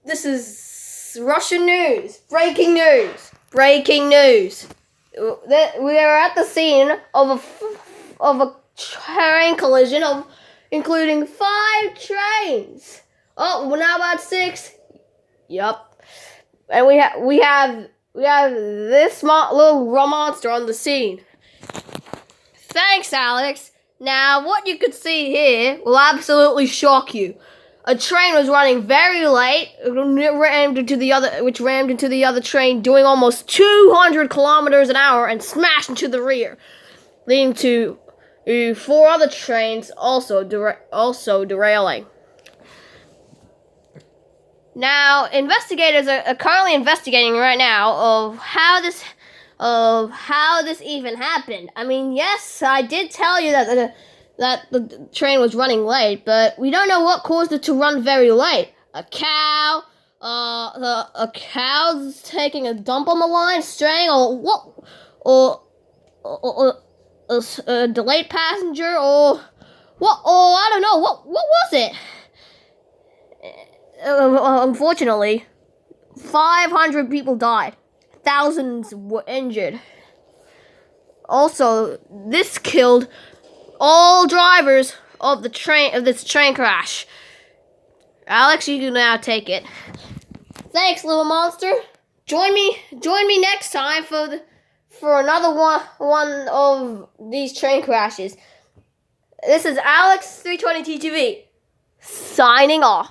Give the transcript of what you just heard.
This is Russian news. Breaking news. Breaking news. We are at the scene of a train collision including 5 trains. Oh, we're now about 6. Yup. And we have this little monster on the scene. Thanks, Alex. Now, what you could see here will absolutely shock you. A train was running very late, which rammed into the other train, doing almost 200 kilometers an hour, and smashed into the rear, leading to 4 other trains also derailing. Now, investigators are currently investigating right now of how this even happened. I mean, yes, I did tell you that the train was running late, but we don't know what caused it to run very late. A cow's taking a dump on the line, straying, or what? Or a delayed passenger, or what? Or I don't know. What was it? Unfortunately, 500 people died. Thousands were injured. Also, this killed all drivers of this train crash. Alex, you can now take it. Thanks, little monster. Join me next time for another one of these train crashes. This is Alex 320 TTV signing off.